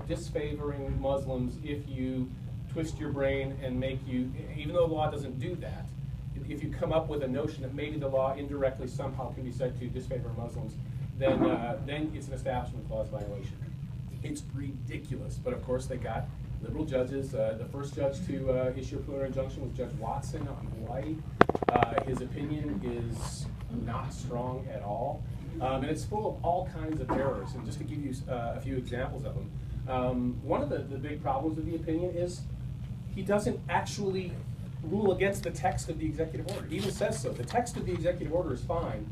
disfavoring Muslims if you twist your brain and make you, even though the law doesn't do that, if you come up with a notion that maybe the law indirectly somehow can be said to disfavor Muslims, then it's an Establishment Clause violation. It's ridiculous, but of course they got liberal judges. The first judge to issue a preliminary injunction was Judge Watson on Hawaii. His opinion is not strong at all, and it's full of all kinds of errors. And just to give you a few examples of them, one of the big problems with the opinion is he doesn't actually rule against the text of the executive order. He even says so. The text of the executive order is fine,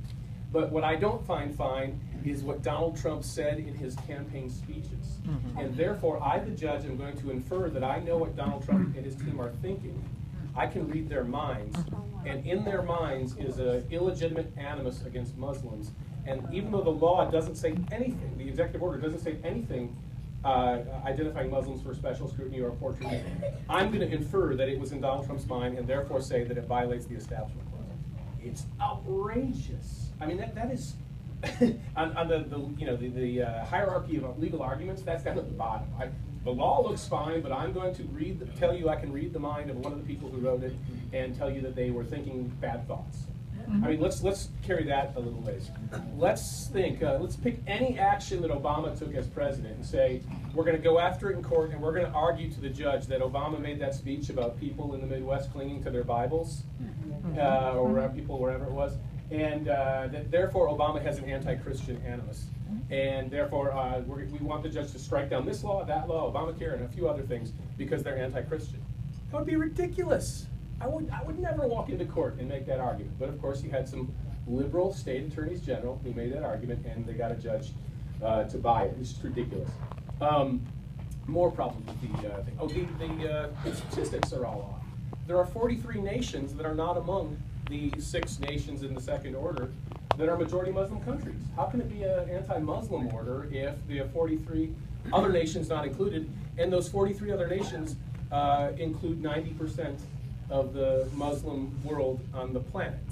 but what I don't find fine is what Donald Trump said in his campaign speeches. And therefore, I, the judge, am going to infer that I know what Donald Trump and his team are thinking. I can read their minds, and in their minds is an illegitimate animus against Muslims. And even though the law doesn't say anything, the executive order doesn't say anything identifying Muslims for special scrutiny or poor treatment, I'm going to infer that it was in Donald Trump's mind and therefore say that it violates the Establishment Clause. It's outrageous. I mean, that is on the hierarchy of legal arguments. That's down at the bottom. The law looks fine, but I'm going to tell you I can read the mind of one of the people who wrote it and tell you that they were thinking bad thoughts. I mean, let's carry that a little ways. Let's think. Let's pick any action that Obama took as president and say we're going to go after it in court and we're going to argue to the judge that Obama made that speech about people in the Midwest clinging to their Bibles, or people wherever it was, and that therefore Obama has an anti-Christian animus, and therefore we want the judge to strike down this law, that law, Obamacare, and a few other things because they're anti-Christian. That would be ridiculous. I would never walk into court and make that argument. But of course, you had some liberal state attorneys general who made that argument, and they got a judge to buy it. It's just ridiculous. More problems with the thing. The statistics are all off. There are 43 nations that are not among the 6 nations in the second order that are majority Muslim countries. How can it be an anti-Muslim order if there are 43 other nations not included, and those 43 other nations include 90% of the Muslim world on the planet?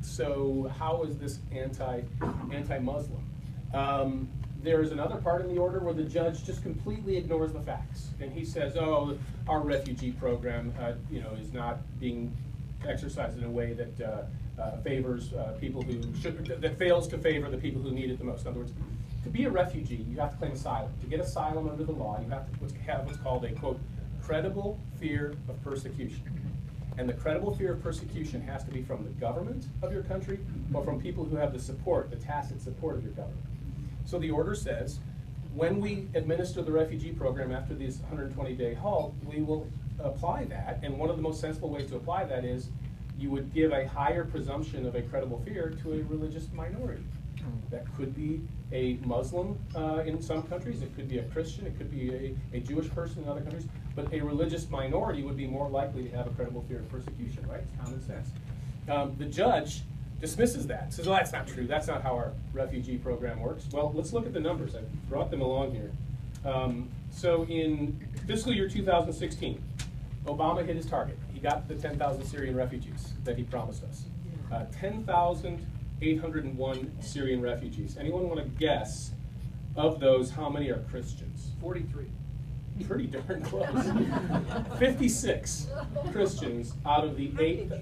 So how is this anti-Muslim? There's another part in the order where the judge just completely ignores the facts, and he says, "Oh, our refugee program, is not being exercised in a way that favors people who that fails to favor the people who need it the most." In other words, to be a refugee, you have to claim asylum. To get asylum under the law, you have to have what's called a, quote, credible fear of persecution. And the credible fear of persecution has to be from the government of your country or from people who have the support, the tacit support of your government. So the order says, when we administer the refugee program after this 120-day halt, we will apply that. And one of the most sensible ways to apply that is you would give a higher presumption of a credible fear to a religious minority. That could be a Muslim in some countries, it could be a Christian, it could be a Jewish person in other countries, but a religious minority would be more likely to have a credible fear of persecution, right? It's common sense. The judge dismisses that, says, well, that's not true, that's not how our refugee program works. Well, let's look at the numbers. I brought them along here. So in fiscal year 2016, Obama hit his target. He got the 10,000 Syrian refugees that he promised us. 10,801 Syrian refugees. Anyone want to guess, of those, how many are Christians? 43. Pretty darn close. 56 Christians out of the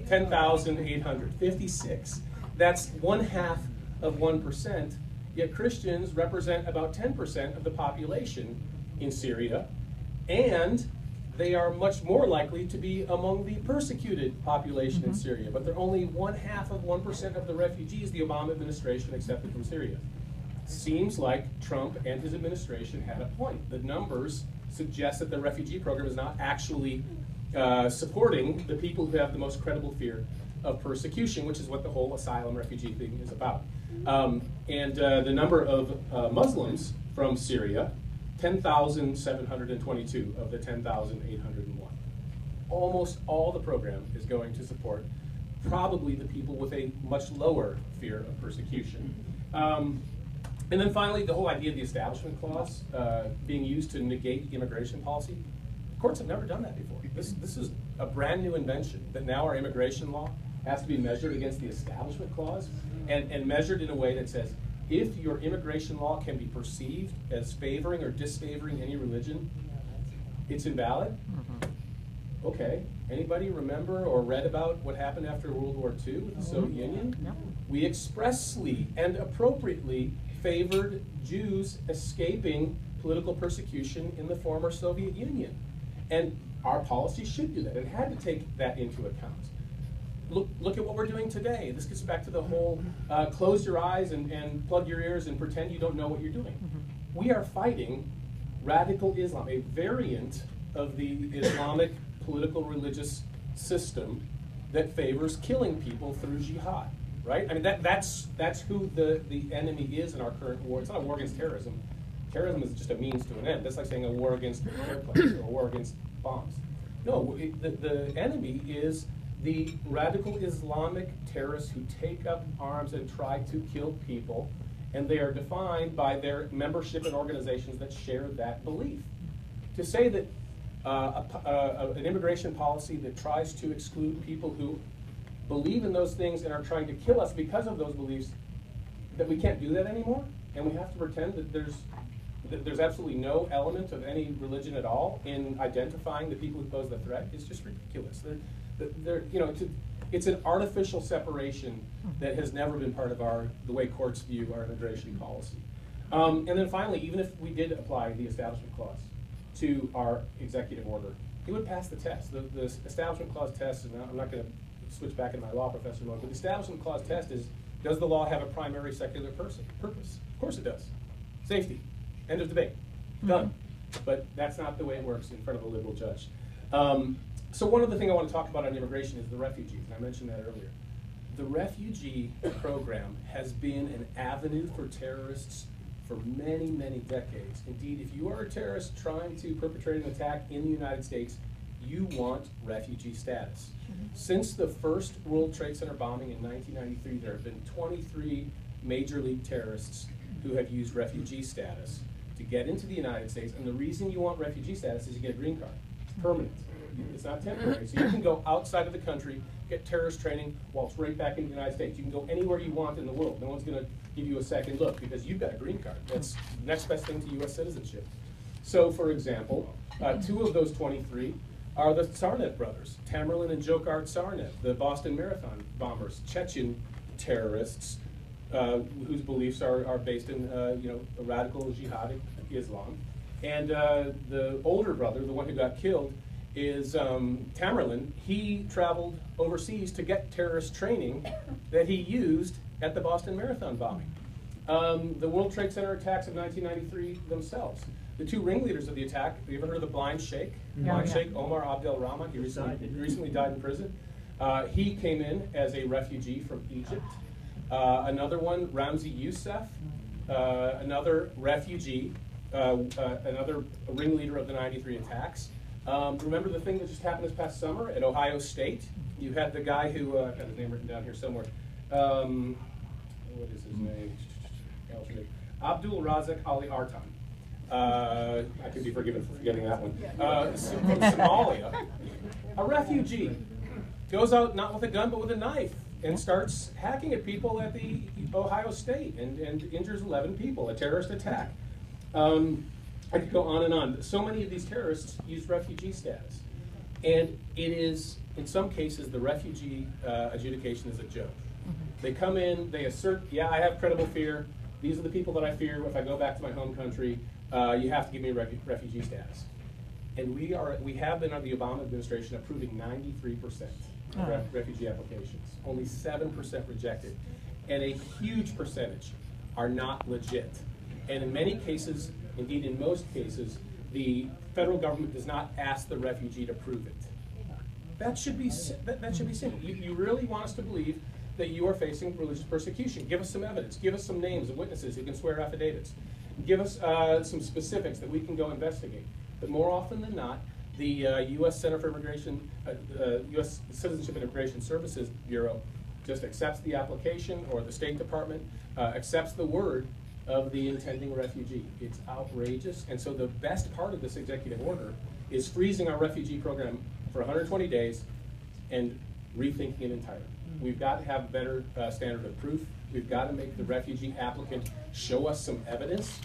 10,800. 56. That's 0.5%, yet Christians represent about 10% of the population in Syria, and they are much more likely to be among the persecuted population in Syria, but they're only 0.5% of the refugees the Obama administration accepted from Syria. Seems like Trump and his administration had a point. The numbers suggest that the refugee program is not actually supporting the people who have the most credible fear of persecution, which is what the whole asylum refugee thing is about. The number of Muslims from Syria, 10,722 of the 10,801. Almost all the program is going to support probably the people with a much lower fear of persecution. And then finally, the whole idea of the Establishment Clause being used to negate immigration policy. Courts have never done that before. This is a brand new invention, that now our immigration law has to be measured against the Establishment Clause and measured in a way that says, if your immigration law can be perceived as favoring or disfavoring any religion, it's invalid? Okay. Anybody remember or read about what happened after World War II with the Soviet Union? No. We expressly and appropriately favored Jews escaping political persecution in the former Soviet Union. And our policy should do that. It had to take that into account. Look at what we're doing today. This gets back to the whole close your eyes and plug your ears and pretend you don't know what you're doing. We are fighting radical Islam, a variant of the Islamic political religious system that favors killing people through jihad, right? I mean, that's who the enemy is in our current war. It's not a war against terrorism. Terrorism is just a means to an end. That's like saying a war against airplanes or a war against bombs. No, the enemy is the radical Islamic terrorists who take up arms and try to kill people, and they are defined by their membership in organizations that share that belief. To say that an immigration policy that tries to exclude people who believe in those things and are trying to kill us because of those beliefs, that we can't do that anymore, and we have to pretend that there's absolutely no element of any religion at all in identifying the people who pose the threat, is just ridiculous. It's an artificial separation that has never been part of the way courts view our immigration policy. And then finally, even if we did apply the Establishment Clause to our executive order, it would pass the test. The Establishment Clause test, and I'm not going to switch back into my law professor mode, but the Establishment Clause test is, does the law have a primary secular purpose? Of course it does. Safety. End of debate. Done. But that's not the way it works in front of a liberal judge. So one other thing I want to talk about on immigration is the refugees, and I mentioned that earlier. The refugee program has been an avenue for terrorists for many, many decades. Indeed, if you are a terrorist trying to perpetrate an attack in the United States, you want refugee status. Since the first World Trade Center bombing in 1993, there have been 23 major league terrorists who have used refugee status to get into the United States. And the reason you want refugee status is you get a green card. It's permanent. It's not temporary. So you can go outside of the country, get terrorist training, waltz right back into the United States. You can go anywhere you want in the world. No one's going to give you a second look because you've got a green card. That's the next best thing to U.S. citizenship. So, for example, two of those 23 are the Tsarnaev brothers, Tamerlan and Dzhokhar Tsarnaev, the Boston Marathon bombers, Chechen terrorists whose beliefs are based in radical jihadi Islam. And the older brother, the one who got killed, is Tamerlan. He traveled overseas to get terrorist training that he used at the Boston Marathon bombing. The World Trade Center attacks of 1993 themselves. The two ringleaders of the attack, have you ever heard of the Blind Sheikh? Blind Sheikh Omar Abdel Rahman, he recently died in prison. He came in as a refugee from Egypt. Another one, Ramzi Youssef, another refugee, another ringleader of the 93 attacks. Remember the thing that just happened this past summer at Ohio State? You had the guy who, I've got his name written down here somewhere. What is his name? Abdul Razak Ali Artan. I can be forgiven for forgetting that one. From Somalia. A refugee goes out not with a gun but with a knife and starts hacking at people at the Ohio State and injures 11 people, a terrorist attack. I could go on and on. So many of these terrorists use refugee status. And it is, in some cases, the refugee adjudication is a joke. They come in, they assert, yeah, I have credible fear. These are the people that I fear if I go back to my home country. You have to give me refugee status. And we have been under the Obama administration approving 93% of refugee applications. Only 7% rejected. And a huge percentage are not legit. And in many cases, indeed in most cases, the federal government does not ask the refugee to prove it. That should be simple. You really want us to believe that you are facing religious persecution. Give us some evidence. Give us some names of witnesses who can swear affidavits. Give us some specifics that we can go investigate. But more often than not, the U.S. Center for Immigration, U.S. Citizenship and Immigration Services Bureau just accepts the application, or the State Department accepts the word of the intending refugee. It's outrageous. And so the best part of this executive order is freezing our refugee program for 120 days and rethinking it entirely. We've got to have a better standard of proof. We've got to make the refugee applicant show us some evidence.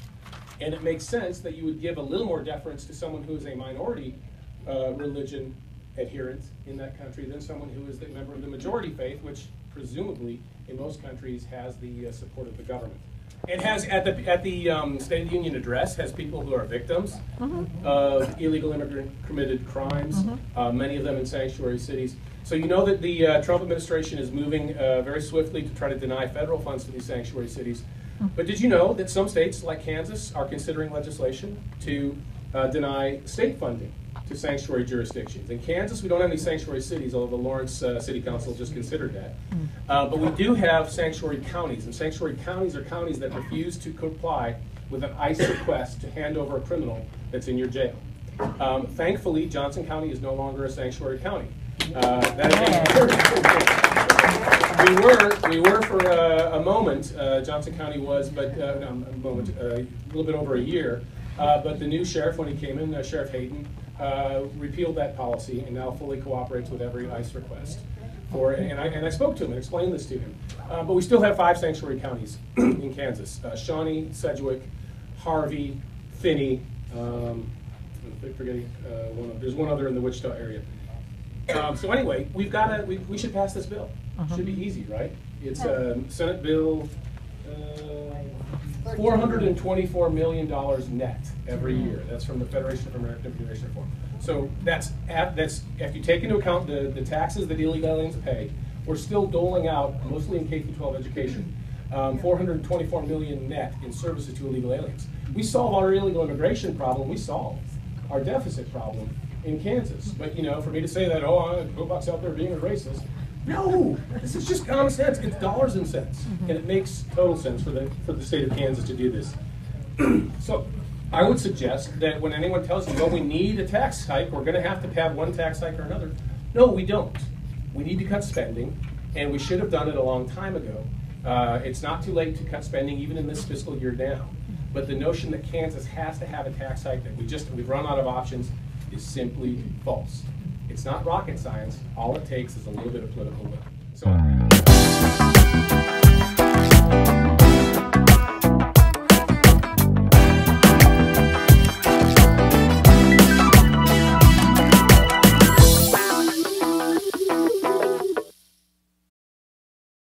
And it makes sense that you would give a little more deference to someone who is a minority religion adherent in that country than someone who is a member of the majority faith, which presumably in most countries has the support of the government. It has, at the State of the Union address, has people who are victims of illegal immigrant committed crimes, many of them in sanctuary cities. So you know that the Trump administration is moving very swiftly to try to deny federal funds to these sanctuary cities. But did you know that some states, like Kansas, are considering legislation to deny state funding to sanctuary jurisdictions? In Kansas, we don't have any sanctuary cities, although the Lawrence City Council just considered that. But we do have sanctuary counties, and sanctuary counties are counties that refuse to comply with an ICE request to hand over a criminal that's in your jail. Thankfully, Johnson County is no longer a sanctuary county. We were for a moment, Johnson County was, but a little bit over a year. But the new sheriff, when he came in, Sheriff Hayden, repealed that policy and now fully cooperates with every ICE request. And I spoke to him and explained this to him. But we still have 5 sanctuary counties in Kansas: Shawnee, Sedgwick, Harvey, Finney. I'm forgetting there's one other in the Wichita area. So anyway, we should pass this bill. Should be easy, right? It's Senate Bill $424 million net every year. That's from the Federation of American Immigration Reform. So that's if you take into account the taxes that illegal aliens pay, we're still doling out, mostly in K-12 education, $424 million net in services to illegal aliens. We solve our illegal immigration problem. We solve our deficit problem in Kansas. But you know, for me to say that, Kobach's out there being a racist. No, this is just common sense. It's dollars and cents, and it makes total sense for the state of Kansas to do this. So, I would suggest that when anyone tells you, "Well, we need a tax hike, we're going to have one tax hike or another," no, we don't. We need to cut spending, and we should have done it a long time ago. It's not too late to cut spending, even in this fiscal year now. But the notion that Kansas has to have a tax hike, that we've run out of options, is simply false. It's not rocket science. All it takes is a little bit of political will. So.